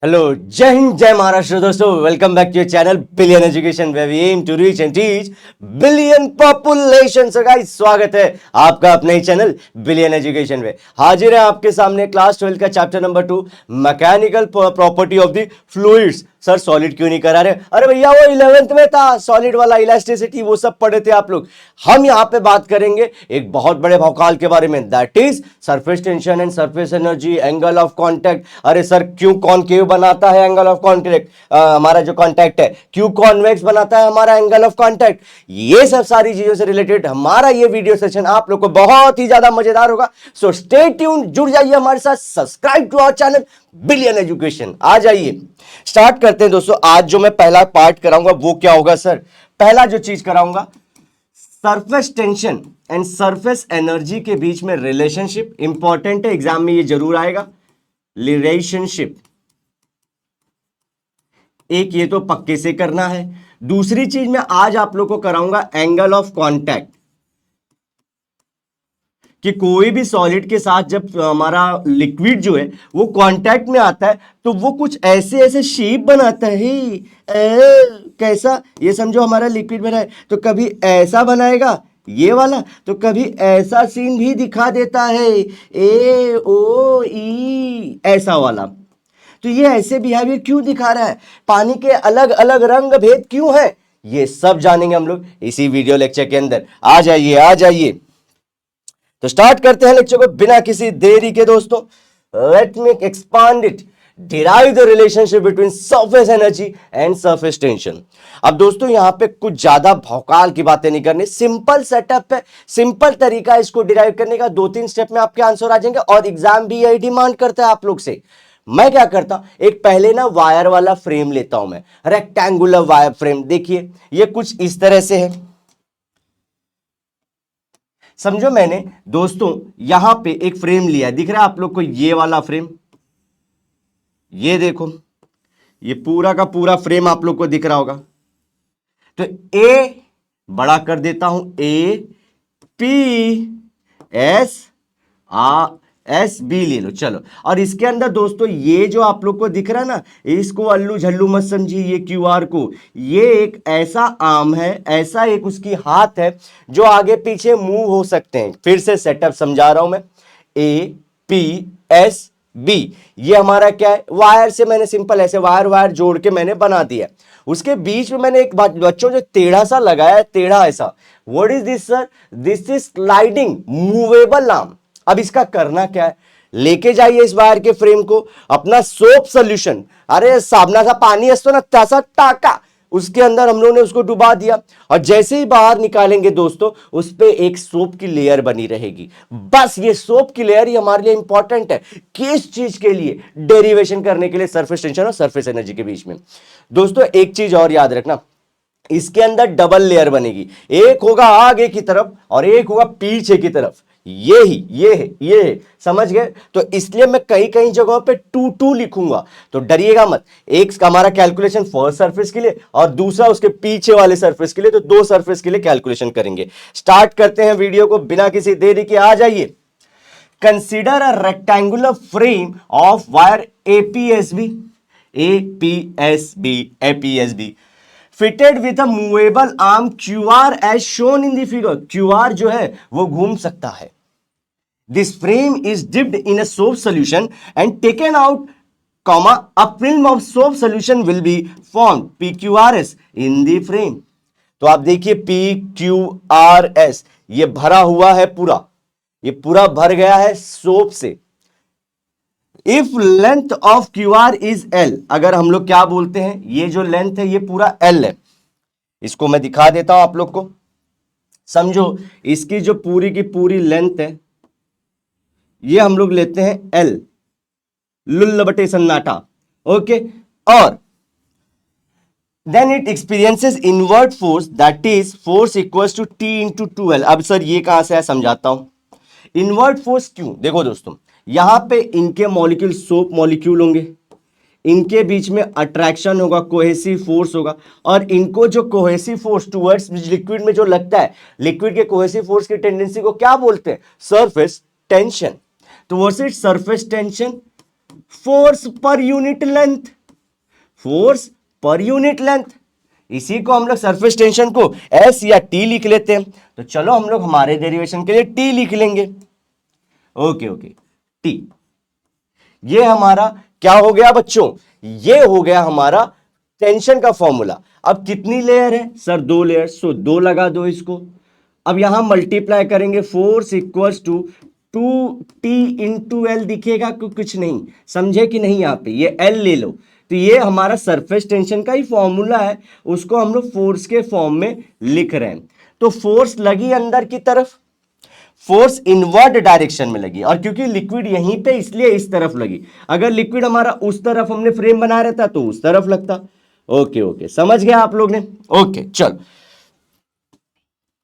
Hello, जय हिंद, जय महाराष्ट्र दोस्तों। Welcome back to your channel billion education where we aim to reach and teach billion population. So guys, स्वागत है आपका अपने ही चैनल बिलियन एजुकेशन में। हाजिर है आपके सामने क्लास 12 का chapter number 2 mechanical property of the fluids. Sir solid क्यों नहीं करा रहे? अरे भैया वो 11th में था, सॉलिड वाला, इलास्टिसिटी, वो सब पढ़े थे आप लोग। हम यहां पे बात करेंगे एक बहुत बड़े भौकाल के बारे में, that is surface tension and surface energy, angle of contact. अरे सर, क्यों कॉनकेव बनाता है एंगल ऑफ कांटेक्ट? हमारा जो कांटेक्ट है, क्यों कॉन्वेक्स बनाता है हमारा एंगल ऑफ कांटेक्ट? ये सब सारी चीजों से रिलेटेड हमारा ये वीडियो सेशन आप लोग को बहुत ही ज्यादा मजेदार होगा। सो स्टे ट्यून, जुड़ जाइए हमारे साथ, subscribe to our channel billion education. आ जाइए, स्टार्ट करते हैं दोस्तों। आज जो मैं पहला पार्ट कराऊंगा वो क्या होगा सर? पहला जो चीज कराऊंगा, surface tension and surface energy के बीच में रिलेशनशिप। इंपॉर्टेंट है, एग्जाम में ये जरूर आएगा, रिलेशनशिप। एक ये तो पक्के से करना है। दूसरी चीज मैं आज आप लोग को कराऊंगा एंगल ऑफ कांटेक्ट, कि कोई भी सॉलिड के साथ जब हमारा लिक्विड जो है वो कांटेक्ट में आता है तो वो कुछ ऐसे ऐसे शेप बनाता है। कैसा? ये समझो हमारा लिक्विड बना है तो कभी ऐसा बनाएगा ये वाला, तो कभी ऐसा सीन भी दिखा देता है, ए ओ ई ऐसा वाला। तो ये ऐसे बिहेवियर क्यों दिखा रहा है? पानी के अलग अलग रंग भेद क्यों है? ये सब जानेंगे हम लोग इसी वीडियो लेक्चर के अंदर। आ जाइए, आ जाइए, तो स्टार्ट करते हैं लेक्चर को बिना किसी देरी के दोस्तों। Let me expand it, derive the relationship between surface energy and surface tension. अब दोस्तों यहां पे कुछ ज्यादा भौकाल की बातें नहीं करनी, सिंपल सेटअप है, सिंपल तरीका है इसको डिराइव करने का। 2-3 स्टेप में आपके आंसर आ जाएंगे और एग्जाम भी यही डिमांड करता है आप लोग से। मैं क्या करता, एक पहले ना वायर वाला फ्रेम लेता हूं मैं, रेक्टेंगुलर वायर फ्रेम। देखिए ये कुछ इस तरह से है, समझो। मैंने दोस्तों यहां पे एक फ्रेम लिया, दिख रहा है आप लोग को ये वाला फ्रेम? ये देखो, ये पूरा का पूरा फ्रेम आप लोग को दिख रहा होगा। तो ए बड़ा कर देता हूं, ए पी एस आ एस बी ले लो, चलो। और इसके अंदर दोस्तों ये जो आप लोग को दिख रहा है ना, इसको अल्लू झल्लू मत समझिए, ये क्यूआर को, ये एक ऐसा आर्म है, ऐसा एक उसकी हाथ है जो आगे पीछे मूव हो सकते हैं। फिर से सेटअप समझा रहा हूं मैं। ए पी एस बी, ये हमारा क्या है? वायर से मैंने सिंपल ऐसे वायर वायर जोड़ के मैंने बना दिया। उसके बीच में मैंने एक बच्चों जो टेढ़ा सा लगाया है, टेढ़ा ऐसा। What is this sir? This is sliding movable arm. अब इसका करना क्या है? लेके जाइए इस वायर के फ्रेम को अपना सोप सोल्यूशन, अरे साबना सा पानी असतो ना तसा टाका, उसके अंदर हम लोगों ने उसको डुबा दिया। और जैसे ही बाहर निकालेंगे दोस्तों, उस पे एक सोप की लेयर बनी रहेगी। बस ये सोप की लेयर ही हमारे लिए इंपॉर्टेंट है। किस चीज के लिए? डेरिवेशन करने के लिए, सरफेस टेंशन और सरफेस एनर्जी के बीच में। दोस्तों एक चीज और याद रखना, इसके अंदर डबल लेयर बनेगी। एक होगा आगे की तरफ और एक होगा पीछे की तरफ। ये है, समझ गए? तो इसलिए मैं कई कई जगहों पे 2-2 लिखूंगा, तो डरिएगा मत। एक हमारा कैलकुलेशन फर्स्ट सरफेस के लिए और दूसरा उसके पीछे वाले सरफेस के लिए, तो 2 सरफेस के लिए कैलकुलेशन करेंगे। स्टार्ट करते हैं वीडियो को बिना किसी देरी के। आ जाइए। Consider a rectangular frame of wire APSB, APSB fitted with a movable arm QR as shown in the figure. QR जो है वो घूम सकता है। This frame is dipped in a soap solution and taken out, comma, a film of soap solution will be formed, PQRS, in the frame. तो आप देखिए PQRS ये भरा हुआ है पूरा, ये पूरा भर गया है सोप से। If length of QR is L, अगर हम लोग क्या बोलते हैं, ये जो लेंथ है ये पूरा L है। इसको मैं दिखा देता हूं आप लोग को, समझो। इसकी जो पूरी की पूरी लेंथ है ये हम लोग लेते हैं L, लुल्ल बटे सन्नाटा, ओके। और then it experiences inward force, that is force equals to T into 2L। अब सर ये कहां से है, समझाता हूं। इनवर्ट फोर्स क्यों? देखो दोस्तों, यहां पे इनके मॉलिक्यूल सोप मॉलिक्यूल होंगे, इनके बीच में अट्रैक्शन होगा, कोहेसिव फोर्स होगा, और इनको जो कोहेसिव फोर्स टुवर्ड्स लिक्विड में जो लगता है, लिक्विड के कोहेसिव फोर्स की टेंडेंसी को क्या बोलते हैं? Surface tension. तो what is surface tension? Force per unit length, force per unit length. इसी को हम लोग सरफेस टेंशन को एस या टी लिख लेते हैं। तो चलो हम लोग हमारे डेरिवेशन के लिए टी लिख लेंगे। Okay okay, T. ये हमारा क्या हो गया बच्चों, ये हो गया हमारा टेंशन का फॉर्मूला। अब कितनी लेयर है सर, 2 लेयर, सो 2 लगा दो इसको। अब यहां मल्टीप्लाई करेंगे, force equals to 2T into L दिखेगा कि कुछ नहीं, समझे कि नहीं, यहां पे ये एल ले लो। तो ये हमारा सरफेस टेंशन का ही फॉर्मूला है, उसको हम लोग फोर्स के फॉर्म में लिख रहे हैं। तो फोर्स लगी अंदर की तरफ, फोर्स इनवर्ड डायरेक्शन में लगी, और क्योंकि लिक्विड यहीं पे इसलिए इस तरफ लगी। अगर लिक्विड हमारा उस तरफ हमने फ्रेम बना रहता तो उस तरफ लगता। ओके ओके, समझ गया आप लोग ने। ओके चलो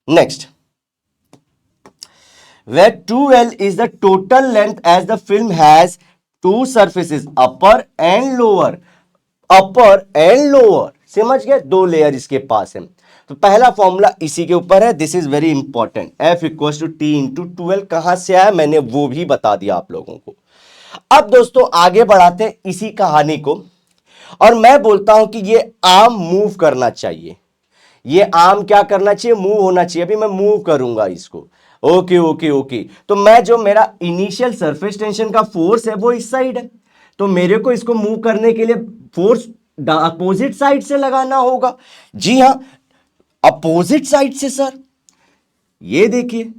next, where 2L is the total length as the film has two surfaces upper and lower, upper and lower, समझ गए, 2 लेयर इसके पास है। तो पहला फॉर्मूला इसी के ऊपर है, this is very important, F equals to T into 2L। कहां से आया मैंने वो भी बता दिया आप लोगों को। अब दोस्तों आगे बढ़ाते हैं इसी कहानी को, और मैं बोलता हूं कि ये आर्म मूव करना चाहिए, ये आर्म क्या करना चाहिए, मूव होना चाहिए। अभी मैं मूव करूंगा इसको। ओके ओके ओके, तो मैं जो मेरा इनिशियल सरफेस टेंशन का फोर्स है वो इस साइड है, तो मेरे को इसको मूव करने के लिए फोर्स अपोजिट साइड से लगाना होगा। जी हां, अपोजिट साइड से सर, ये देखिए,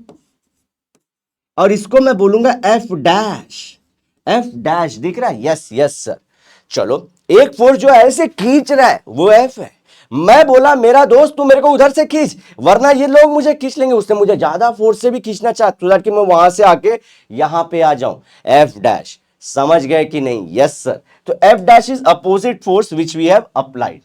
और इसको मैं बोलूंगा एफ डैश। एफ डैश दिख रहा है, यस यस सर। चलो, एक फोर्स जो ऐसे खींच रहा है वो एफ है। मैं बोला मेरा दोस्त तू मेरे को उधर से खींच, वरना ये लोग मुझे खींच लेंगे। उससे मुझे ज्यादा फोर्स से भी खींचना चाहता हूं कि मैं वहां से आके यहां पे आ जाऊं। एफ डैश, समझ गए कि नहीं? Yes sir. तो F dash is opposite force which we have applied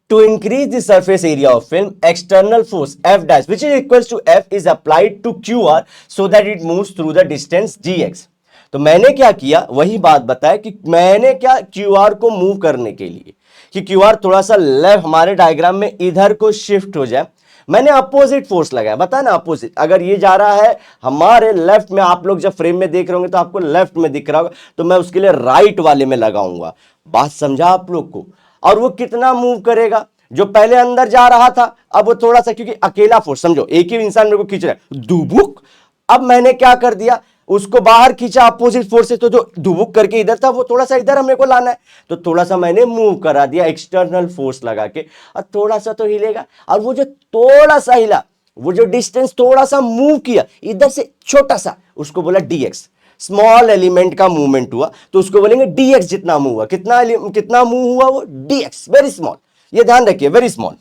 to increase the surface area of film. External force F dash which is equals to F is applied to QR so that it moves through the distance dx. तो मैंने क्या किया, वही बात बताया कि मैंने क्या, QR को मूव करने के लिए कि QR थोड़ा सा लेफ्ट हमारे डायग्राम में इधर को शिफ्ट हो जाए, मैंने अपोजिट फोर्स लगाया। बता ना, अपोजिट, अगर ये जा रहा है हमारे लेफ्ट में, आप लोग जब फ्रेम में देख रहे होंगे तो आपको लेफ्ट में दिख रहा होगा, तो मैं उसके लिए राइट वाले में लगाऊंगा। बात समझा आप लोग को? और वो कितना मूव करेगा, जो पहले अंदर जा रहा था अब वो थोड़ा सा, क्योंकि अकेला फोर्स, समझो एक ही इंसान मेरे को खींच रहा है, दुबुक। अब मैंने क्या कर दिया, उसको बाहर खींचा अपोजिट फोर्स से, तो जो दुबुक करके इधर था वो थोड़ा सा इधर हमने को लाना है, तो थोड़ा सा मैंने मूव करा दिया एक्सटर्नल फोर्स लगा के, और थोड़ा सा तो हिलेगा। और वो जो थोड़ा सा हिला, वो जो डिस्टेंस थोड़ा सा मूव किया इधर से छोटा सा, उसको बोला dx। स्मॉल एलिमेंट का मूवमेंट हुआ तो उसको बोलेंगे dx जितना मूव हुआ। कितना मूव हुआ वो, dx, वेरी स्मॉल। ये दैट रखिए, वेरी स्मॉल।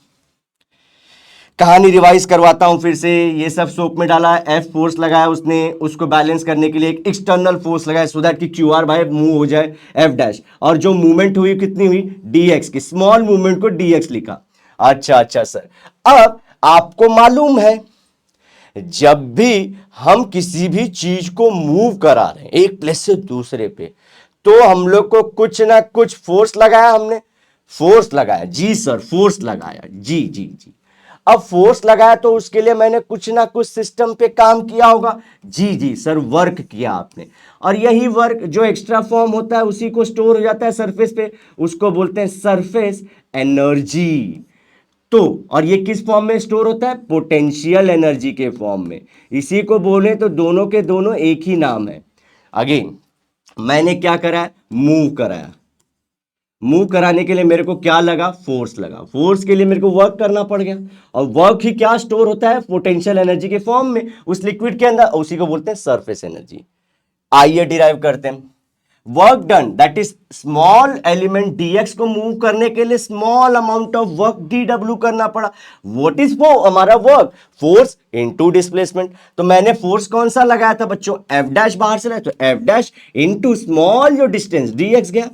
कहानी रिवाइज करवाता हूं फिर से। ये सब सोप में डाला, एफ फोर्स लगाया उसने, उसको बैलेंस करने के लिए एक एक्सटर्नल फोर्स लगाया सो दैट कि क्यू आर भाई मूव हो जाए एफ डैश, और जो मूवमेंट हुई कितनी हुई, dx की, स्मॉल मूवमेंट को dx लिखा। अच्छा सर, अब आपको मालूम है जब भी हम किसी भी चीज को मूव करा रहे हैं एक प्लेस से दूसरे पे, तो हम लोग को कुछ ना कुछ फोर्स लगाया, हमने फोर्स लगाया। जी सर, फोर्स लगाया, जी जी जी। अब फोर्स लगाया तो उसके लिए मैंने कुछ ना कुछ सिस्टम पे काम किया होगा। जी जी सर, वर्क किया आपने, और यही वर्क जो एक्स्ट्रा फॉर्म होता है उसी को स्टोर हो जाता है सरफेस पे, उसको बोलते हैं सरफेस एनर्जी। तो और ये किस फॉर्म में स्टोर होता है, पोटेंशियल एनर्जी के फॉर्म में। इसी को बोले तो दोनों के दोनों एक ही नाम है। अगेन मैंने क्या करा, मूव कराया, मूव कराने के लिए मेरे को क्या लगा, फोर्स लगा। फोर्स के लिए मेरे को वर्क करना पड़ गया, और वर्क ही क्या स्टोर होता है, पोटेंशियल एनर्जी के फॉर्म में उस लिक्विड के अंदर, उसी को बोलते हैं सरफेस एनर्जी। आइए डिराइव करते हैं। Work done, that is small element dx को मूव करने के लिए small amount of work dw करना पड़ा। व्हाट इज वो हमारा वर्क, फोर्स इनटू डिस्प्लेसमेंट। तो मैंने फोर्स कौन सा लगाया था बच्चों, f डैश बाहर से लाया, तो f डैश इनटू स्मॉल जो डिस्टेंस dx गया।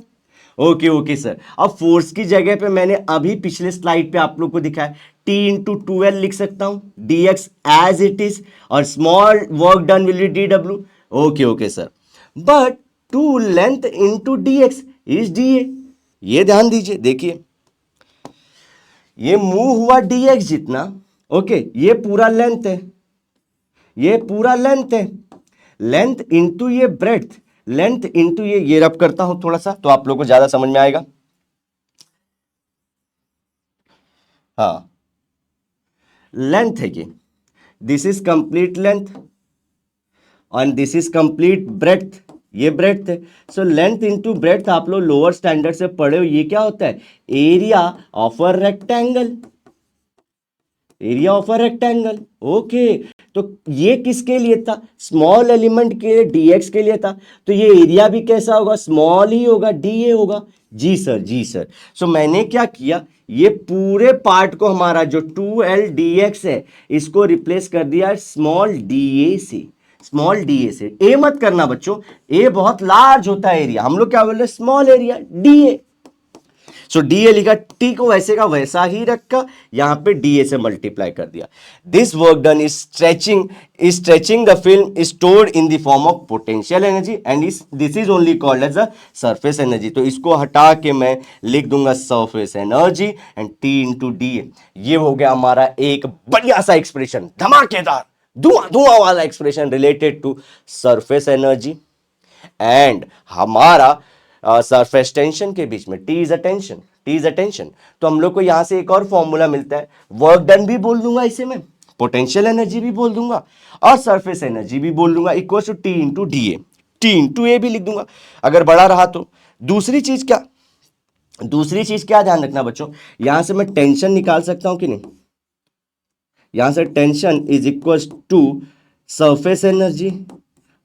Okay sir. अब फोर्स की जगह पे मैंने अभी पिछले स्लाइड पे आप लोग को दिखाया, T इंटू 2L लिख सकता हूं, dx एज इट इज, और small work done will be dw। Okay sir, but 2 length into dx is dA। ये ध्यान दीजिए, देखिए ये मूव हुआ dx जितना, ओके, ये पूरा लेंथ है, ये पूरा लेंथ है, लेंथ इंटू ये ब्रेड्थ, लेंथ इंटू ये रब करता हूं थोड़ा सा तो आप लोगों को ज्यादा समझ में आएगा। हाँ, लेंथ है ये, दिस इज कंप्लीट लेंथ और दिस इज कंप्लीट ब्रेड्थ, ये ब्रेड्थ है। सो लेंथ इनटू ब्रेड्थ आप लोग लोअर स्टैंडर्ड से पढ़े हो, ये क्या होता है, area of a rectangle, area of a rectangle. Okay, तो ये किसके लिए था, स्मॉल एलिमेंट के लिए, डीएक्स के लिए था, तो ये एरिया भी कैसा होगा, स्मॉल ही होगा, डीए होगा। जी सर, जी सर। सो मैंने क्या किया, ये पूरे पार्ट को हमारा जो 2L dx है इसको रिप्लेस कर दिया स्मॉल डीए से, स्मॉल डीए से। ए मत करना बच्चों, ए बहुत लार्ज होता है एरिया, हम लोग क्या बोल रहे हैं, स्मॉल एरिया, डीए। सो डीए लिखा, टी को वैसे का वैसा ही रखा, यहां पे डीए से मल्टीप्लाई कर दिया। This work done is stretching the film stored in the form of potential energy and this is only called as a surface energy. तो इसको हटा के मैं लिख दूंगा surface energy and T into dA. ये हो गया हमारा एक बढ़िया सा एक्सप्रेशन, धमाकेदार धुआं धुआं वाला expression related to surface energy and हमारा सरफेस टेंशन के बीच में T is a tension, T is a tension. तो हम लोग को यहां से एक और फॉर्मूला मिलता है, वर्क डन भी बोल दूंगा इसे मैं, पोटेंशियल एनर्जी भी बोल दूंगा और सरफेस एनर्जी भी बोल दूंगा, equal to T into D A, T into A भी लिख दूंगा अगर बड़ा रहा तो। दूसरी चीज क्या, दूसरी चीज क्या ध्यान रखना बच्चों, यहां से मैं टेंशन निकाल सकता हूं कि नहीं, यहां से tension is equal to surface energy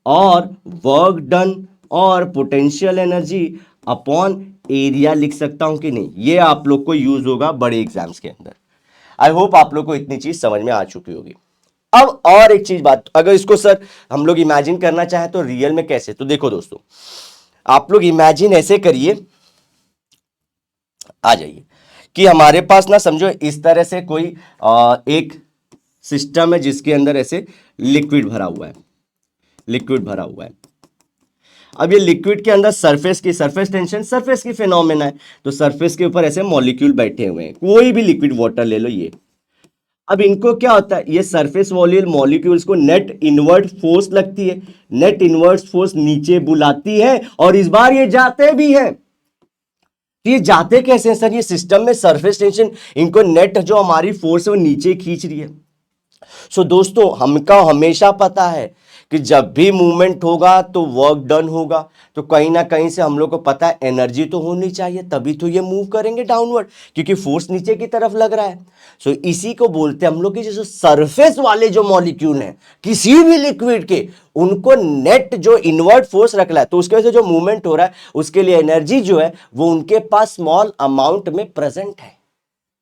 और वर्क डन और पोटेंशियल एनर्जी अपॉन एरिया लिख सकता हूं कि नहीं। ये आप लोग को यूज होगा बड़े एग्जाम्स के अंदर। आई होप आप लोग को इतनी चीज समझ में आ चुकी होगी। अब और एक चीज बात, अगर इसको सर हम लोग इमेजिन करना चाहें तो रियल में कैसे, तो देखो दोस्तों, आप लोग इमेजिन ऐसे करिए, आ जाइए कि हमारे पास ना समझो इस तरह से कोई एक सिस्टम है जिसके अंदर ऐसे लिक्विड भरा हुआ है, लिक्विड भरा हुआ है। अब ये लिक्विड के अंदर सरफेस की, सरफेस टेंशन सरफेस की फिनोमेना है, तो सरफेस के ऊपर ऐसे मॉलिक्यूल बैठे हुए हैं, कोई भी लिक्विड वाटर ले लो ये। अब इनको क्या होता है, ये सरफेस वॉल्यूल मॉलिक्यूल्स को नेट इनवर्ट फोर्स लगती है, नेट इनवर्ट फोर्स नीचे बुलाती है और इस बार ये जाते भी हैं। तो ये जाते कैसे हैं सर, ये सिस्टम में सरफेस टेंशन इनको नेट जो हमारी फोर्स है वो नीचे खींच रही है। सो दोस्तों हमका हमेशा पता है कि जब भी मूवमेंट होगा तो वर्क डन होगा, तो कहीं ना कहीं से हम लोग को पता है एनर्जी तो होनी चाहिए, तभी तो ये मूव करेंगे डाउनवर्ड, क्योंकि फोर्स नीचे की तरफ लग रहा है। सो इसी को बोलते हैं हम लोग कि जैसे सरफेस वाले जो मॉलिक्यूल हैं किसी भी लिक्विड के, उनको नेट जो इनवर्ट फोर्स रख रहा है, तो उसके वजह से जो मूवमेंट हो रहा है उसके लिए एनर्जी जो है वो उनके पास स्मॉल अमाउंट में प्रेजेंट है,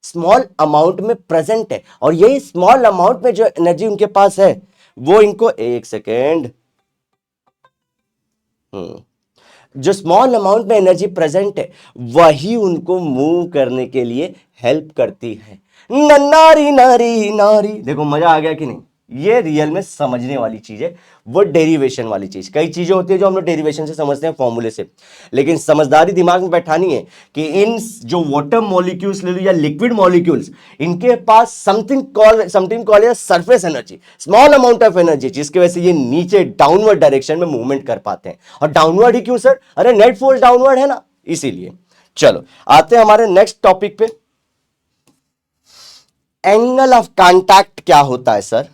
स्मॉल अमाउंट में प्रेजेंट है। और यही स्मॉल अमाउंट में जो एनर्जी उनके पास है वो इनको, एक सेकेंड, जो स्मॉल अमाउंट में एनर्जी प्रेजेंट है वही उनको मूव करने के लिए हेल्प करती है। नारी नारी नारी, देखो मजा आ गया कि नहीं। ये रियल में समझने वाली चीज है, वो डेरिवेशन वाली चीज। कई चीजें होती है जो हम लोग डेरिवेशन से समझते हैं, फॉर्मूले से, लेकिन समझदारी दिमाग में बैठानी है कि इन जो वाटर मॉलिक्यूल्स ले लो या लिक्विड मॉलिक्यूल्स, इनके पास something called surface energy, small amount of energy, जिसकी वजह से ये नीचे डाउनवर्ड डायरेक्शन में मूवमेंट कर पाते हैं। और डाउनवर्ड ही क्यों सर, अरे नेट फोर्स डाउनवर्ड है ना, इसीलिए। चलो आते हैं हमारे नेक्स्ट टॉपिक पे, एंगल ऑफ कांटेक्ट क्या होता है सर।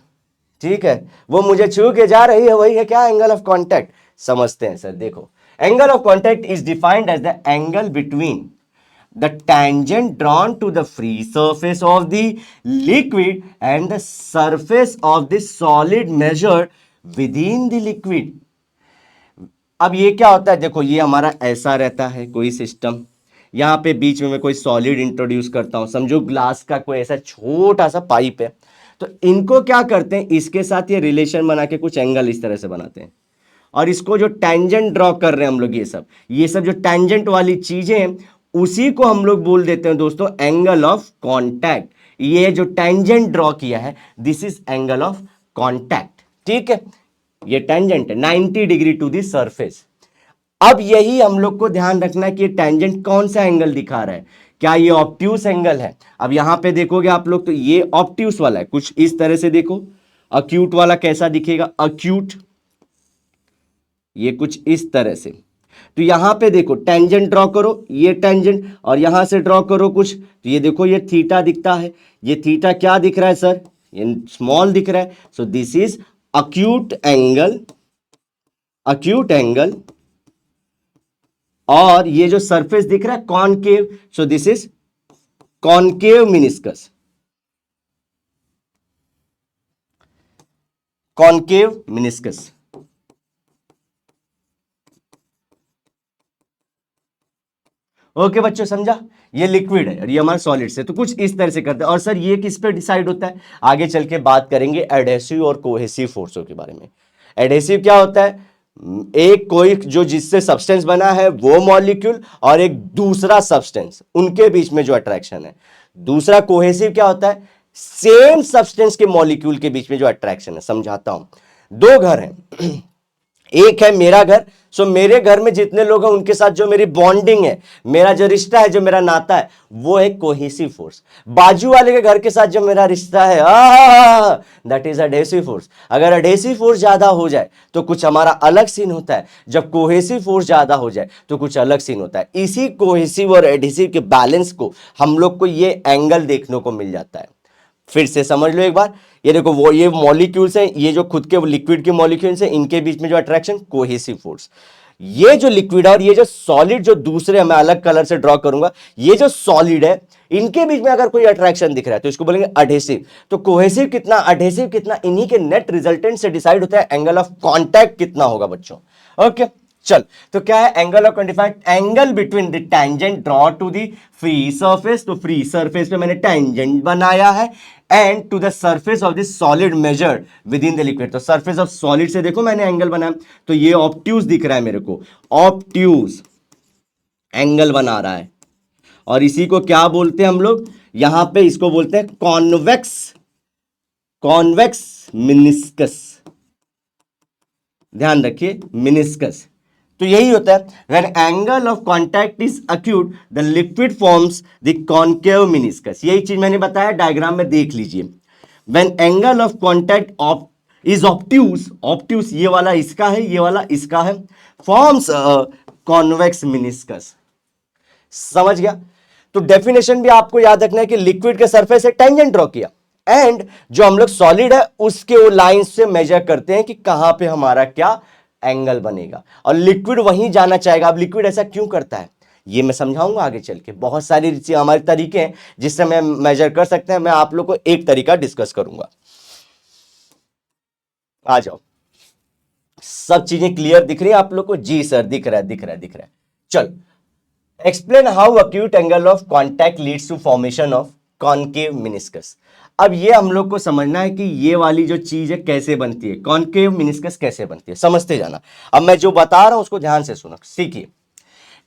ठीक है, वो मुझे छू के जा रही है, वही है क्या एंगल ऑफ कांटेक्ट, समझते हैं सर। देखो, angle of contact is defined as the angle between the tangent drawn to the free surface of the liquid and the surface of the solid measured within the liquid। अब ये क्या होता है, देखो ये हमारा ऐसा रहता है कोई सिस्टम, यहां पे बीच में मैं कोई सॉलिड इंट्रोड्यूस करता हूं, समझो ग्लास का कोई ऐसा छोटा सा पाइप है, तो इनको क्या करते हैं, इसके साथ ये रिलेशन बना के कुछ एंगल इस तरह से बनाते हैं, और इसको जो टेंजेंट ड्रॉ कर रहे हैं हम लोग, ये सब जो टेंजेंट वाली चीजें हैं उसी को हम लोग बोल देते हैं दोस्तों एंगल ऑफ कांटेक्ट। ये जो टेंजेंट ड्रॉ किया है this is angle of contact. ठीक है, ये टेंजेंट है 90 डिग्री टू दी सरफेस। अब यही हम लोग को ध्यान रखना है कि ये टेंजेंट कौन सा एंगल दिखा रहा है, क्या ये ऑब्ट्यूस एंगल है। अब यहां पे देखोगे आप लोग तो ये ऑब्ट्यूस वाला है, कुछ इस तरह से देखो। अक्यूट वाला कैसा दिखेगा, अक्यूट, ये कुछ इस तरह से। तो यहां पे देखो टेंजेंट ड्रॉ करो, ये टेंजेंट, और यहां से ड्रॉ करो कुछ, तो ये देखो ये थीटा दिखता है। ये थीटा क्या दिख रहा है सर? ये स्मॉल दिख रहा है। So this is acute angle, acute angle. और ये जो सरफेस दिख रहा है concave, so this is concave meniscus, concave meniscus. Okay बच्चों, समझा? ये लिक्विड है और ये हमारा सॉलिड से, तो कुछ इस तरह से करते हैं। और सर ये किस पे डिसाइड होता है? आगे चल के बात करेंगे एडहेसिव और कोहेसिव फोर्सों के बारे में। एडहेसिव क्या होता है? एक कोई जो जिससे सब्सटेंस बना है वो मॉलिक्यूल और एक दूसरा सब्सटेंस, उनके बीच में जो अट्रैक्शन है। दूसरा कोहेसिव क्या होता है? सेम सब्सटेंस के मॉलिक्यूल के बीच में जो अट्रैक्शन है। समझाता हूं। दो घर हैं, एक है मेरा घर, सो मेरे घर में जितने लोग हैं उनके साथ जो मेरी बॉन्डिंग है, मेरा जो रिश्ता है, जो मेरा नाता है, वो है कोहेसिव फोर्स। बाजू वाले के घर के साथ जो मेरा रिश्ता है, दैट इज एडहेसिव फोर्स। अगर एडहेसिव फोर्स ज्यादा हो जाए तो कुछ हमारा अलग सीन होता है, जब कोहेसिव फोर्स ज्यादा हो जाए तो कुछ अलग सीन होता है। इसी कोहेसिव और एडहेसिव के बैलेंस को हम लोग को ये एंगल देखने को मिल जाता है। फिर से समझ लो एक बार, ये देखो वो ये मॉलिक्यूल्स हैं, ये जो खुद के लिक्विड के मॉलिक्यूल्स हैं, इनके बीच में जो अट्रैक्शन, कोहेसिव फोर्स। ये जो लिक्विड है और ये जो सॉलिड, जो दूसरे मैं अलग कलर से ड्रॉ करूंगा, ये जो सॉलिड है, इनके बीच में अगर कोई अट्रैक्शन दिख रहा है तो इसको बोलेंगे एडहेसिव। तो कोहेसिव कितना, एडहेसिव कितना, इन्हीं के नेट रिजल्टेंट से डिसाइड होता है एंगल ऑफ कांटेक्ट कितना होगा बच्चों। ओके चल, तो क्या है angle of quantified? Angle between the tangent draw to the free surface. तो फ्री सरफेस पे मैंने टेंजेंट बनाया है, and to the surface of the solid measured within the liquid. तो सरफेस ऑफ सॉलिड से देखो मैंने एंगल बनाया, तो ये ऑब्ट्यूज दिख रहा है मेरे को, ऑब्ट्यूज एंगल बना रहा है। और इसी को क्या बोलते हैं हम लोग? यहां पे इसको बोलते हैं कॉन्वेक्स, कॉन्वेक्स मिनिस्कस। ध्यान रखिए, मिनिस्कस। तो यही होता है, when angle of contact is acute the liquid forms the concave meniscus. यही चीज मैंने बताया, डायग्राम में देख लीजिए। When angle of contact of is obtuse, obtuse ये वाला इसका है, ये वाला इसका है, फॉर्म्स कॉन्वेक्स मिनिस्कस। समझ गया? तो डेफिनेशन भी आपको याद रखना है कि लिक्विड के सरफेस से टेंजेंट ड्रॉ किया, एंड जो हम लोग सॉलिड है उसके वो लाइन से मेजर करते हैं कि कहां पे हमारा क्या एंगल बनेगा, और लिक्विड वहीं जाना चाहेगा। अब लिक्विड ऐसा क्यों करता है ये मैं समझाऊंगा आगे चल के। बहुत सारी हमारे तरीके हैं जिससे मैं मेजर कर सकते हैं। मैं आप लोग को एक तरीका डिस्कस करूंगा। आ जाओ, सब चीजें क्लियर दिख रही है आप लोग को? जी सर, दिख रहा है, दिख रहा है, दिख रहा है। चल, explain how acute angle of contact leads to formation of concave meniscus. अब ये हम लोग को समझना है कि ये वाली जो चीज है कैसे बनती है, कॉनकेव मिनिस्कस कैसे बनती है, समझते जाना। अब मैं जो बता रहा हूं उसको ध्यान से सुनो, सीखिए।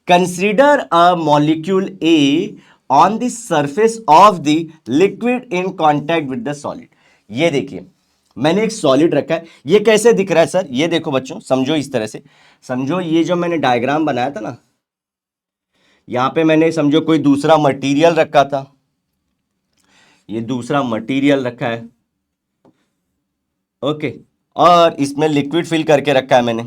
Consider a molecule A on the surface of the liquid in contact with the solid. ये देखिए, मैंने एक सॉलिड रखा है। ये कैसे दिख रहा है सर? ये देखो बच्चों, समझो इस तरह से। समझो ये जो मैंने डायग्राम बनाया था ना, यहां पे मैंने समझो कोई दूसरा मटेरियल रखा था, ये दूसरा मटेरियल रखा है, ओके, और इसमें लिक्विड फिल करके रखा है मैंने,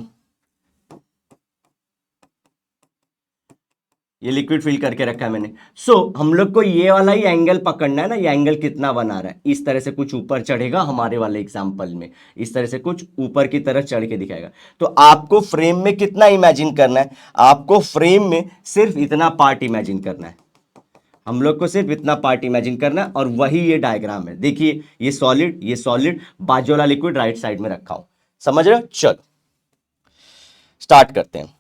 ये लिक्विड फिल करके रखा है मैंने। सो हम लोग को ये वाला ही एंगल पकड़ना है ना, ये एंगल कितना बना रहा है। इस तरह से कुछ ऊपर चढ़ेगा हमारे वाले एग्जांपल में, इस तरह से कुछ ऊपर की तरह चढ़ के दिखाएगा। तो आपको फ्रेम में कितना इमेजिन करना है? आपको फ्रेम में सिर्फ इतना पार्ट इमेजिन करना है। हम लोग को सिर्फ इतना पार्ट इमेजिन करना है, और वही ये डायग्राम है। देखिए ये सॉलिड, बाजू वाला लिक्विड राइट साइड में रखा हूं। समझ रहे हो? चलो स्टार्ट करते हैं।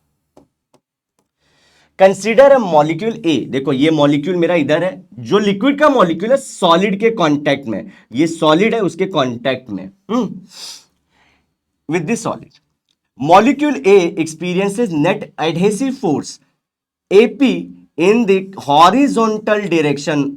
कंसीडर अ मॉलिक्यूल ए। देखो ये मॉलिक्यूल मेरा इधर है, जो लिक्विड का मॉलिक्यूल है सॉलिड के कांटेक्ट में, ये सॉलिड है उसके कांटेक्ट में with this solid. Molecule A experiences net adhesive force AP in the horizontal direction.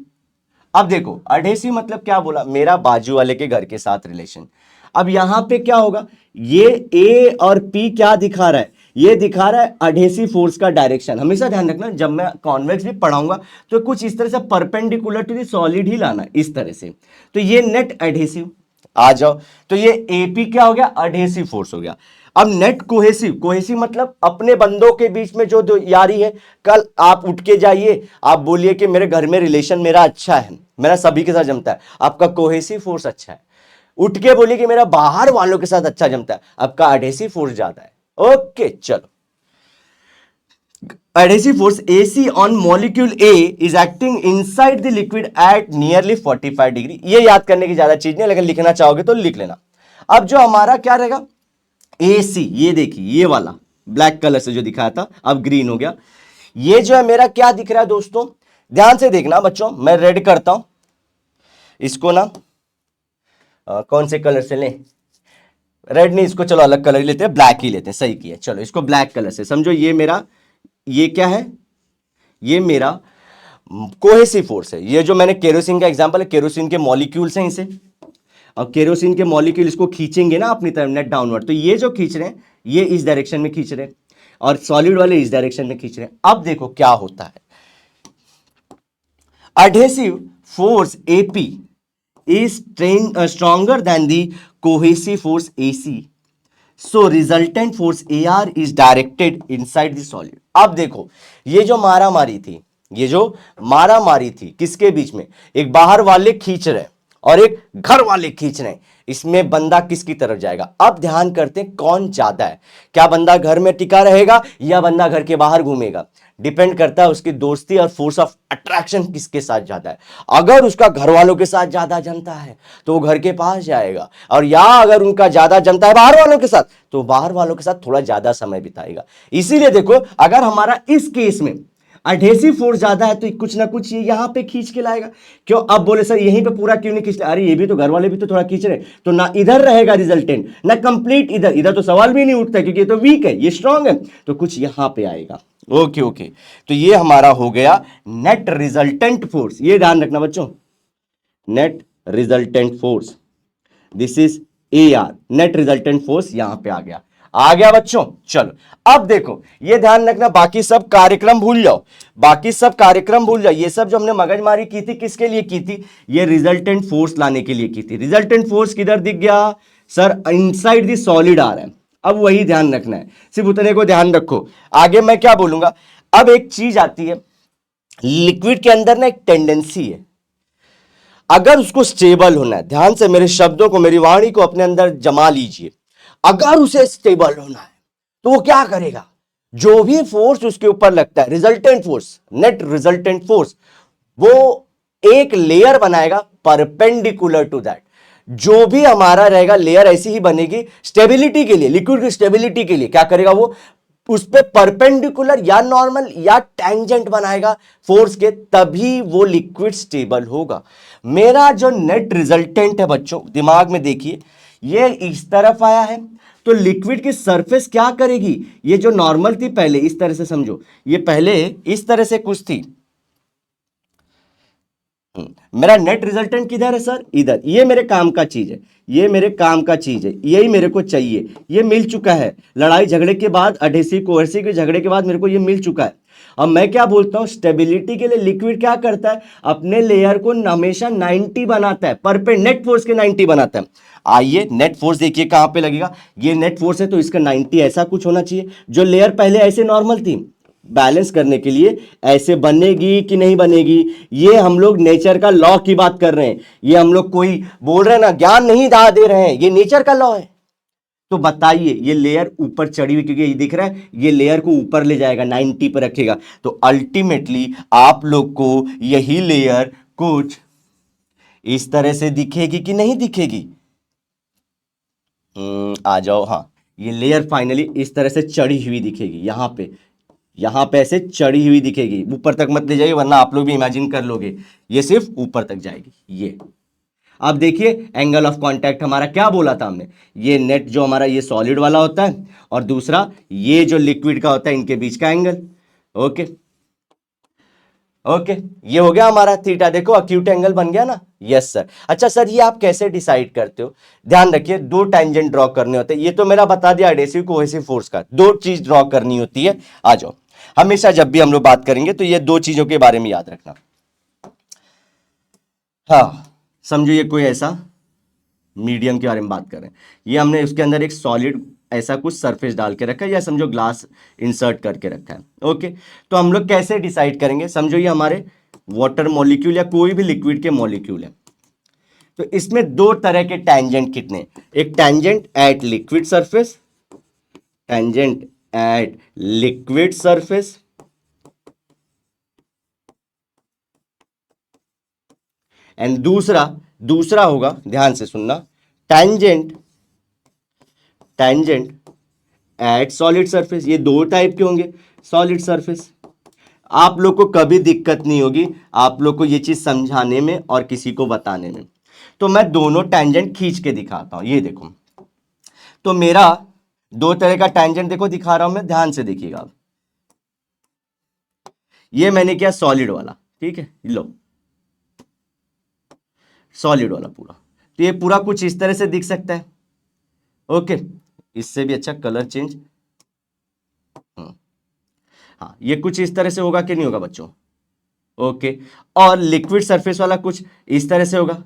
अब देखो एडहेसिव मतलब क्या बोला, मेरा बाजू वाले के घर के साथ रिलेशन। अब यहां पे क्या होगा, ये ए और पी क्या दिखा रहा है? ये दिखा रहा है एडहेसिव फोर्स का डायरेक्शन। हमेशा ध्यान रखना, जब मैं कॉन्वेक्स भी पढ़ाऊंगा तो कुछ इस तरह से परपेंडिकुलर टू द सॉलिड ही लाना, इस तरह से। तो ये नेट एडहेसिव, आ जाओ, तो ये एपी क्या हो गया? एडहेसिव फोर्स हो गया। अब नेट कोहेसिव, कोहेसिव मतलब अपने बंदों के बीच में जो दो यारी है। कल आप उठ के जाइए, आप बोलिए कि मेरे घर में रिलेशन मेरा अच्छा है, मेरा सभी के साथ जमता है, आपका कोहेसिव फोर्स अच्छा है। उठ के बोलिए कि मेरा बाहर वालों के साथ अच्छा जमता है, आपका एडहेसिव फोर्स ज्यादा है। ओके चलो, adhesive force AC on molecule A is acting inside the liquid at nearly 45 degree. ये याद करने की ज्यादा चीज नहीं, लेकिन लिखना चाहोगे तो लिख लेना। अब जो हमारा क्या रहेगा AC, ये देखिए ये वाला ब्लैक कलर से जो दिखाया था अब ग्रीन हो गया। ये जो है मेरा क्या दिख रहा है दोस्तों, ध्यान से देखना बच्चों, मैं रेड करता हूं इसको ना, कौन से कलर से लें, रेड नहीं, इसको चलो अलग कलर ही लेते हैं, ब्लैक ही लेते हैं, सही किया। चलो इसको ब्लैक कलर से समझो, ये मेरा, ये क्या है, ये मेरा कोहेसिव फोर्स है। ये जो मैंने केरोसिन का एग्जांपल है, केरोसिन के मॉलिक्यूल्स हैं इसे, और केरोसिन के मॉलिक्यूल इसको खींचेंगे ना अपनी तरफ नेट डाउनवर्ड, तो ये जो खींच रहे हैं ये इस डायरेक्शन में खींच रहे हैं और सॉलिड वाले इस डायरेक्शन में खींच रहे हैं। अब देखो क्या होता है, adhesive force AP is stronger than the cohesive force AC, so resultant force AR is directed inside the solid। अब देखो ये जो मारा मारी थी, ये जो मारा मारी थी किसके बीच में, एक बाहर वाले खींच रहे और एक घर वाले खींच रहे हैं, इसमें बंदा किसकी तरफ जाएगा। अब ध्यान करते हैं कौन ज्यादा है, क्या बंदा घर में टिका रहेगा या बंदा घर के बाहर घूमेगा, डिपेंड करता है उसकी दोस्ती और फोर्स ऑफ अट्रैक्शन किसके साथ ज्यादा है। अगर उसका घर वालों के साथ ज्यादा जमता है तो वो घर के पास जाएगा, और या अगर उनका ज्यादा जमता है बाहर वालों के साथ तो बाहर वालों के साथ थोड़ा ज्यादा समय बिताएगा। इसीलिए देखो अगर हमारा इस केस में एडहेसिव फोर्स ज्यादा है तो कुछ ना कुछ ये यहां पे खींच के लाएगा। क्यों, अब बोले सर यहीं पे पूरा क्यों नहीं खींच, अरे ये भी तो घर वाले भी तो थोड़ा खींच रहे, तो ना इधर रहेगा रिजल्टेंट ना कंप्लीट इधर, इधर तो सवाल भी नहीं उठता क्योंकि ये तो वीक है ये स्ट्रांग है, तो कुछ यहां पे आएगा। ओके ओके, तो ये हमारा हो गया नेट रिजल्टेंट फोर्स, ये ध्यान रखना बच्चों, net resultant force, this is AR, net resultant force यहां पे आ गया बच्चों। चलो अब देखो ये ध्यान रखना, बाकी सब कार्यक्रम भूल जाओ, बाकी सब कार्यक्रम भूल जाओ, ये सब जो हमने मगजमारी की थी किसके लिए की थी, ये रिजल्टेंट फोर्स लाने के लिए की थी। रिजल्टेंट फोर्स किधर दिख गया सर, इनसाइड द सॉलिड आ रहा है। अब वही ध्यान रखना है, सिर्फ उतने को ध्यान रखो, आगे मैं क्या बोलूंगा। अब एक चीज आती है, लिक्विड के अंदर ना एक टेंडेंसी है, अगर उसको स्टेबल होना है, ध्यान से मेरे शब्दों को मेरी वाणी को अपने अंदर जमा लीजिए, अगर उसे स्टेबल होना है तो वो क्या करेगा, जो भी फोर्स उसके ऊपर लगता है resultant force, net resultant force, वो एक लेयर बनाएगा परपेंडिकुलर टू दैट। जो भी हमारा रहेगा लेयर ऐसी ही बनेगी स्टेबिलिटी के लिए, लिक्विड की स्टेबिलिटी के लिए क्या करेगा वो, उस पे परपेंडिकुलर या नॉर्मल या टेंजेंट बनाएगा फोर्स के, तभी वो लिक्विड स्टेबल होगा। मेरा जो नेट रिजल्टेंट है बच्चों दिमाग में देखिए, ये इस तरफ आया है तो लिक्विड की सरफेस क्या करेगी, ये जो नॉर्मल थी पहले इस तरह से समझो, ये पहले इस तरह से कुछ थी, मेरा नेट रिजल्टेंट किधर है सर, इधर, ये मेरे काम का चीज है, ये मेरे काम का चीज है, यही मेरे को चाहिए, ये मिल चुका है, लड़ाई झगड़े के बाद, एडहेसिव कोहेसिव के झगड़े के बाद मेरे को ये मिल चुका है। अब मैं क्या बोलता हूं, स्टेबिलिटी के लिए लिक्विड क्या करता है, अपने लेयर को हमेशा 90 बनाता है, पर पे नेट फोर्स के 90 बनाता है। आइए नेट फोर्स देखिए कहां पे लगेगा, ये नेट फोर्स है तो इसका 90 ऐसा कुछ होना चाहिए, जो लेयर पहले ऐसे नॉर्मल थी बैलेंस करने के लिए ऐसे बनेगी कि नहीं बनेगी, ये हम लोग नेचर का लॉ की बात कर रहे हैं, ये हम लोग कोई बोल रहे हैं ना ज्ञान नहीं दे रहे हैं, ये नेचर का लॉ है। तो बताइए ये लेयर ऊपर चढ़ी हुई, क्योंकि ये दिख रहा है ये लेयर को ऊपर ले जाएगा 90 पर रखेगा, तो अल्टीमेटली आप लोग को यही लेयर कुछ इस तरह से दिखेगी कि नहीं दिखेगी, आ जाओ, हाँ ये लेयर फाइनली इस तरह से चढ़ी हुई दिखेगी, यहां पे ऐसे चढ़ी हुई दिखेगी, ऊपर तक मत ले जाइए वरना आप लोग भी इमेजिन कर लोगे, ये सिर्फ ऊपर तक जाएगी। ये अब देखिए एंगल ऑफ कांटेक्ट हमारा क्या बोला था हमने, ये नेट जो हमारा ये सॉलिड वाला होता है और दूसरा ये जो लिक्विड का होता है, इनके बीच का एंगल। ओके ओके, ये हो गया हमारा थीटा, देखो अक्यूट एंगल बन गया ना। Yes sir. अच्छा सर ये आप कैसे डिसाइड करते हो, ध्यान रखिए दो टेंजेंट ड्रॉ करने होते हैं, ये तो मेरा बता दिया एडहेसिव कोहेसिव फोर्स का, दो चीज ड्रॉ करनी होती है। आ जाओ, हमेशा जब भी हम लोग बात करेंगे तो ये दो चीजों के बारे में याद रखना। हाँ समझो ये कोई ऐसा मीडियम के बारे में बात कर रहे हैं, ये हमने उसके अंदर एक सॉलिड ऐसा कुछ सरफेस डाल के रखा है, या समझो ग्लास इंसर्ट करके रखा है। ओके, तो हम लोग कैसे डिसाइड करेंगे, समझो ये हमारे वाटर मॉलिक्यूल या कोई भी लिक्विड के मॉलिक्यूल है, तो इसमें दो तरह के टैंजेंट कितने, एक tangent at liquid surface, tangent at liquid surface, and दूसरा होगा, ध्यान से सुनना, टैंजेंट एट सॉलिड सरफेस। ये दो टाइप के होंगे सॉलिड सरफेस। आप लोग को कभी दिक्कत नहीं होगी आप लोग को ये चीज समझाने में और किसी को बताने में। तो मैं दोनों टैंजेंट खींच के दिखाता हूं, ये देखो। तो मेरा दो तरह का टैंजेंट देखो दिखा रहा हूं मैं, ध्यान से देखिएगा आप। ये मैंने किया सॉलिड वाला, ठीक है, लो सॉलिड वाला पूरा। तो ये पूरा कुछ इस तरह से दिख सकता है। ओके, इससे भी अच्छा कलर चेंज, हाँ ये कुछ इस तरह से होगा कि नहीं होगा बच्चों। ओके, और लिक्विड सरफेस वाला कुछ इस तरह से होगा।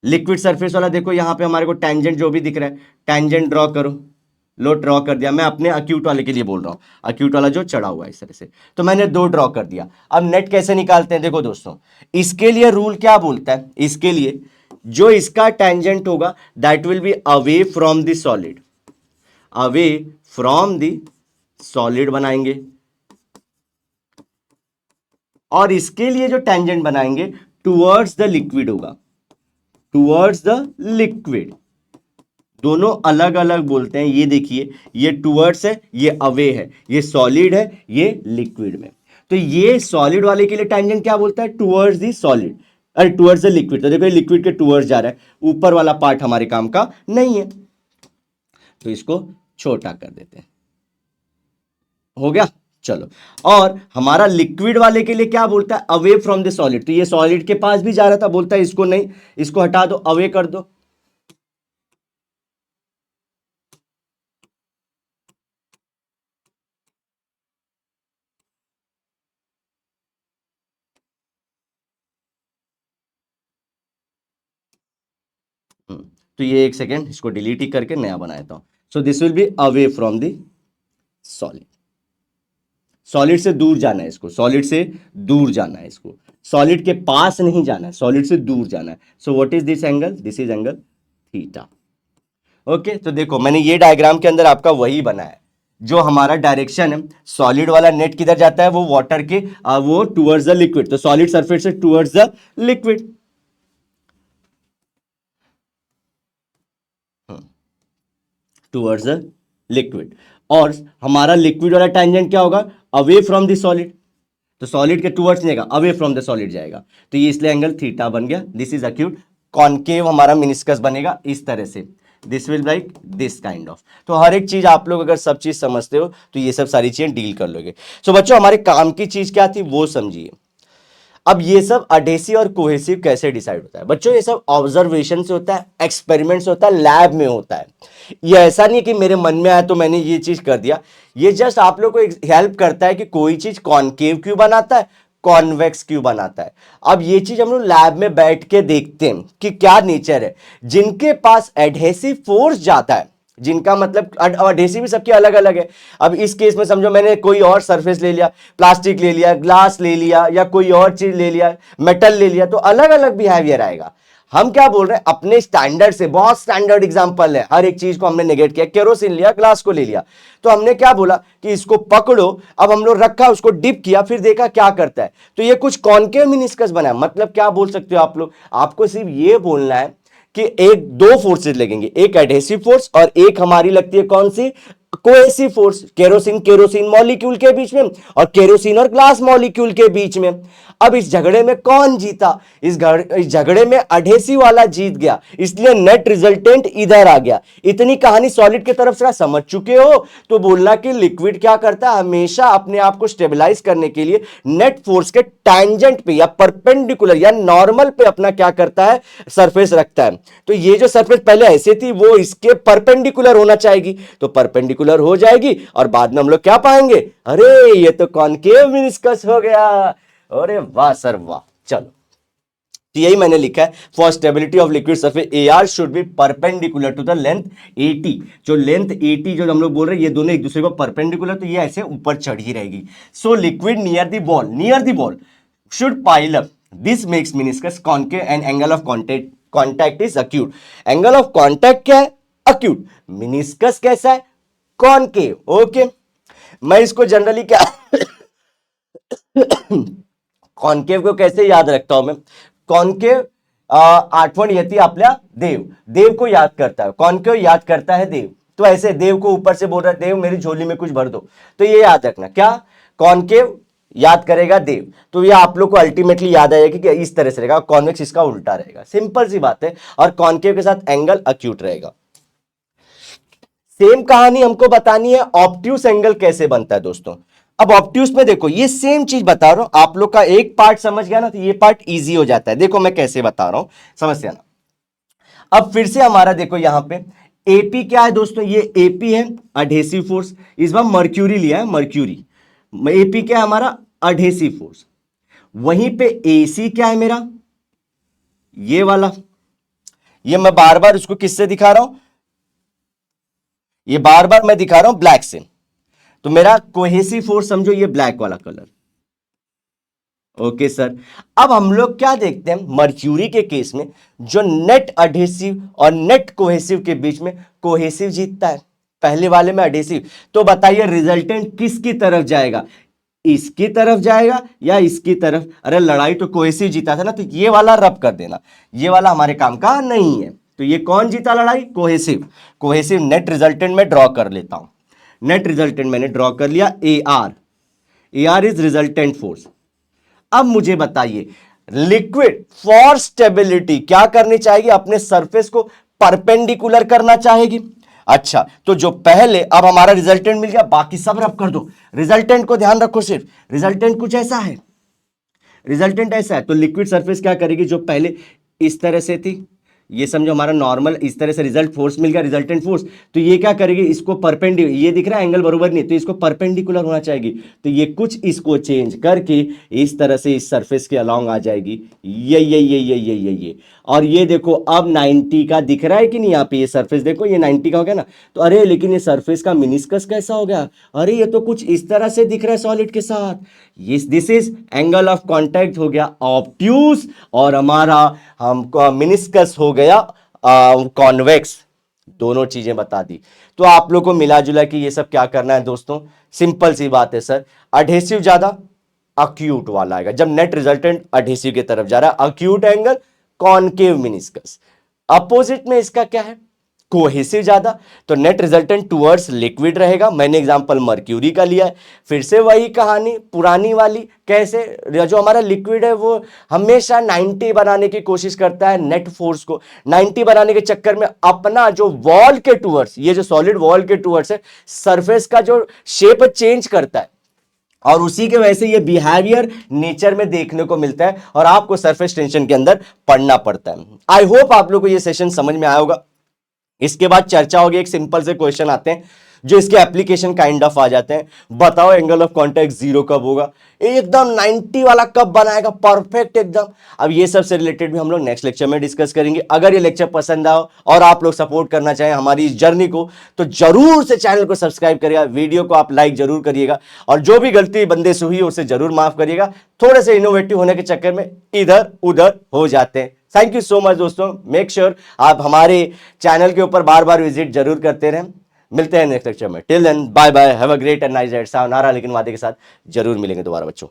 लिक्विड सरफेस वाला देखो यहां पे हमारे को टैंजेंट जो भी दिख रहा है, टैंजेंट ड्रॉ करो, लो ड्रॉ कर दिया। मैं अपने अक्यूट वाले के लिए बोल रहा हूं, अक्यूट वाला जो चढ़ा हुआ है इस तरह से, तो मैंने दो ड्रॉ कर दिया। अब नेट कैसे निकालते हैं, देखो दोस्तों, इसके लिए रूल क्या बोलता है, इसके लिए जो इसका टैंजेंट होगा that will be away from the solid, away from the solid बनाएंगे, और इसके लिए जो टैंजेंट बनाएंगे टुवर्ड्स द लिक्विड होगा, टुवर्ड्स द लिक्विड। दोनों अलग अलग बोलते हैं, ये देखिए, ये टुवर्ड्स है, ये अवे है, ये सॉलिड है, ये लिक्विड में। तो ये सॉलिड वाले के लिए टैंजेंट क्या बोलता है, टुवर्ड्स द सॉलिड, अरे टुवर्ड्स द लिक्विड। तो देखो लिक्विड के टुवर्ड्स जा रहा है, ऊपर वाला पार्ट हमारे काम का नहीं है, तो इसको छोटा कर देते हैं, हो गया। चलो, और हमारा लिक्विड वाले के लिए क्या बोलता है, अवे फ्रॉम द सॉलिड। तो ये सॉलिड के पास भी जा रहा था, बोलता है इसको नहीं, इसको हटा दो, अवे कर दो। तो ये एक सेकेंड, इसको डिलीट ही करके नया बनाता हूं। So this will be away from the solid, solid से दूर जाना है इसको, सॉलिड से दूर जाना है इसको, सॉलिड के पास नहीं जाना है, सॉलिड से दूर जाना है। So what is this angle, this is angle theta. Okay, तो देखो मैंने ये डायग्राम के अंदर आपका वही बनाया है, जो हमारा डायरेक्शन है, सॉलिड वाला नेट किधर जाता है, वो वाटर के वो टुवर्ड्स द लिक्विड, तो सॉलिड सरफेस से towards the liquid, towards the liquid. और हमारा लिक्विड वाला टैंजेंट क्या होगा, अवे फ्रॉम द सॉलिड, तो सॉलिड के टुवर्ड्स नहीं जाएगा, अवे फ्रॉम द सॉलिड जाएगा। तो ये इसलिए एंगल थीटा बन गया। दिस इज अक्यूट, कॉनकेव हमारा मिनिस्कस बनेगा इस तरह से, this will like this kind of. तो हर एक चीज आप लोग अगर सब चीज समझते हो तो ये सब सारी चीजें डील कर लोगे। सो बच्चों हमारे काम की चीज क्या थी वो समझिए। अब ये सब अडेसिव और कोहेसिव कैसे डिसाइड होता है बच्चों, ये सब ऑब्जर्वेशन से होता है, एक्सपेरिमेंट से होता है, लैब में होता है। ये ऐसा नहीं कि मेरे मन में आया तो मैंने ये चीज कर दिया, ये जस्ट आप लोग को हेल्प करता है कि कोई चीज कॉनकेव क्यों बनाता है, कॉन्वेक्स क्यों बनाता है। अब ये चीज हम लोग लैब में बैठ के देखते हैं कि क्या नेचर है। जिनके पास एडहेसिव फोर्स जाता है, जिनका मतलब अडेसिव भी सबके अलग अलग है। अब इस केस में समझो मैंने कोई और सरफेस ले लिया, प्लास्टिक ले लिया, ग्लास ले लिया, या कोई और चीज ले लिया, मेटल ले लिया, तो अलग अलग बिहेवियर आएगा। हम क्या बोल रहे हैं, अपने स्टैंडर्ड से, बहुत स्टैंडर्ड एग्जांपल है, हर एक चीज को हमने नेगेट किया, केरोसिन लिया, ग्लास को ले लिया, तो हमने क्या बोला कि इसको पकड़ो, अब हम लोग रखा, उसको डिप किया, फिर देखा क्या करता है, तो ये कुछ कॉनकेव मिनिस्कस बना है। मतलब क्या बोल सकते हो आप लोग, आपको सिर्फ ये बोलना है कि एक दो फोर्सेस लगेंगे, एक एडहेसिव फोर्स और एक हमारी लगती है कौन सी, कोहेसिव फोर्स, केरोसिन मॉलिक्यूल के बीच में और केरोसिन और ग्लास मॉलिक्यूल के बीच में। अब इस झगड़े में कौन जीता, इस झगड़े में एडहेसिव वाला जीत गया, इसलिए नेट रिजल्टेंट इधर आ गया। इतनी कहानी सॉलिड की तरफ से समझ चुके हो तो बोलना कि लिक्विड क्या करता है, हमेशा अपने आप को स्टेबलाइज करने के लिए नेट फोर्स के टैंजेंट पे या परपेंडिकुलर या नॉर्मल पे अपना क्या करता है, सरफेस रखता है। तो ये जो सरफेस पहले ऐसे थी वो इसके परपेंडिकुलर होना चाहिए, तो परपेंडिकुलर हो जाएगी और बाद में हम लोग क्या पाएंगे, अरे ये तो कॉनकेव मिनिस्कस हो गया। अरे वाह सर वाह। चलो तो यही मैंने लिखा है, for stability of liquid surface A R should be perpendicular to the length 80। जो लेंथ 80 जो हम लोग बोल रहे हैं, ये दोनों एक दूसरे को परपेंडिकुलर, तो ये ऐसे ऊपर चढ़ी रहेगी। So liquid near the ball should pile up, this makes meniscus concave and angle of contact is acute. Angle of contact क्या है? अक्यूट। मेनिस्कस कैसा है? कॉन्केव। ओके, मैं इसको जनरली क्या कॉन्केव को कैसे याद रखता हूं मैं? कॉन्केव आठवण येती आपल्या देव को याद करता है, कॉन्केव याद करता है देव। तो ऐसे देव को ऊपर से बोल रहा है, देव मेरी झोली में कुछ भर दो, तो ये याद रखना। क्या? कॉन्केव याद करेगा देव, तो ये आप लोग को अल्टीमेटली याद आएगा कि इस तरह से रहेगा, कॉन्वेक्स इसका उल्टा रहेगा। सिंपल सी बात है। और कॉन्केव के साथ एंगल अक्यूट रहेगा। सेम कहानी हमको बतानी है ऑब्ट्यूस एंगल कैसे बनता है दोस्तों। अब ऑब्ट्यूस में देखो, ये सेम चीज बता रहा हूं, आप लोग का एक पार्ट समझ गया ना, तो ये पार्ट इजी हो जाता है। देखो मैं कैसे बता रहा हूं, समझ ना। अब फिर से हमारा देखो यहां पे एपी क्या है दोस्तों? ये एपी है अडहेसिव फोर्स। इस बार मर्क्यूरी लिया है, मर्क्यूरी। एपी क्या है हमारा? Adhesive force. वहीं पे एसी क्या है मेरा? ये वाला। ये मैं बार बार उसको किससे दिखा रहा हूं? ये बार बार मैं दिखा रहा हूं ब्लैक से। तो मेरा कोहेसिव फोर्स समझो ये ब्लैक वाला कलर। Okay sir. अब हम लोग क्या देखते हैं मर्क्यूरी के केस में, जो नेट अडहेसिव और नेट कोहेसिव के बीच में कोहेसिव जीतता है, पहले वाले में अडहेसिव। तो बताइए रिजल्टेंट किसकी तरफ जाएगा? इसकी तरफ जाएगा या इसकी तरफ? अरे लड़ाई तो कोहेसिव जीता था ना, तो ये वाला रब कर देना, ये वाला हमारे काम का नहीं है। तो ये कौन जीता लड़ाई? कोहेसिव। कोहेसिव नेट रिजल्टेंट में ड्रॉ कर लेता हूं। नेट रिजल्टेंट मैंने ड्रॉ कर लिया, A R is resultant force. अब मुझे बताइए लिक्विड फॉर स्टेबिलिटी क्या करनी चाहिए? अपने सरफेस को परपेंडिकुलर करना चाहेगी। अच्छा, तो जो पहले, अब हमारा रिजल्टेंट मिल गया, बाकी सब रब कर दो। रिजल्टेंट को ध्यान रखो, सिर्फ रिजल्टेंट कुछ ऐसा है, रिजल्टेंट ऐसा है। तो लिक्विड सरफेस क्या करेगी? जो पहले इस तरह से थी, ये समझो हमारा नॉर्मल इस तरह से रिजल्ट फोर्स मिल गया, रिजल्टेंट फोर्स। तो ये क्या करेगी? इसको परपेंडिकुलर, ये दिख रहा है एंगल बरोबर नहीं, तो इसको परपेंडिकुलर होना चाहिए। तो ये कुछ इसको चेंज करके इस तरह से इस सरफेस के अलोंग आ जाएगी। ये और ये देखो अब 90 का दिख रहा है कि नहीं? यहाँ पे ये सरफेस देखो, ये 90 का हो गया ना। तो अरे लेकिन ये सरफेस का मिनिस्कस कैसा हो गया? अरे ये तो कुछ इस तरह से दिख रहा है सॉलिड के साथ। This is angle of contact हो गया ऑब्ट्यूस, और हमारा हमको मिनिस्कस हो गया कॉन्वेक्स। दोनों चीजें बता दी। तो आप लोग को मिला जुला कि ये सब क्या करना है दोस्तों? सिंपल सी बात है सर, अडहेसिव ज्यादा, अक्यूट वाला आएगा। जब नेट रिजल्टेंट अडहेसिव की तरफ जा रहा है, acute angle concave meniscus. Opposite में इसका क्या है? कोहेसिव ज्यादा, तो नेट रिजल्टेंट टुवर्ड्स लिक्विड रहेगा। मैंने एग्जांपल मर्क्यूरी का लिया है। फिर से वही कहानी पुरानी वाली, कैसे? जो हमारा लिक्विड है वो हमेशा 90 बनाने की कोशिश करता है, नेट फोर्स को 90 बनाने के चक्कर में अपना जो वॉल के टुवर्ड्स, ये जो सॉलिड वॉल के टुवर्ड्स है, सरफेस का जो शेप चेंज करता है, और उसी के वजह से ये बिहेवियर नेचर में देखने को मिलता है और आपको सरफेस टेंशन के अंदर पढ़ना पड़ता है। आई होप आप लोगों को ये सेशन समझ में आया होगा। इसके बाद चर्चा होगी, एक सिंपल से क्वेश्चन आते हैं जो इसके एप्लीकेशन काइंड ऑफ आ जाते हैं। बताओ एंगल ऑफ कॉन्टैक्ट 0 कब होगा? एकदम 90 वाला कब बनाएगा? परफेक्ट एकदम। अब ये सब से रिलेटेड भी हम लोग नेक्स्ट लेक्चर में डिस्कस करेंगे। अगर ये लेक्चर पसंद आओ और आप लोग सपोर्ट करना चाहें हमारी इस जर्नी को, तो जरूर से चैनल को सब्सक्राइब करिएगा, वीडियो को आप लाइक जरूर करिएगा, और जो भी गलती बंदे से हुई उसे जरूर माफ करिएगा। थोड़े से इनोवेटिव होने के चक्कर में इधर उधर हो जाते हैं। थैंक यू सो मच दोस्तों। मेक श्योर आप हमारे चैनल के ऊपर बार बार विजिट जरूर करते रहें। मिलते हैं नेक्स्ट लेक्चर में। Till then bye bye, have a great and nice day. सावनारा लेकिन वादे के साथ जरूर मिलेंगे दोबारा बच्चों।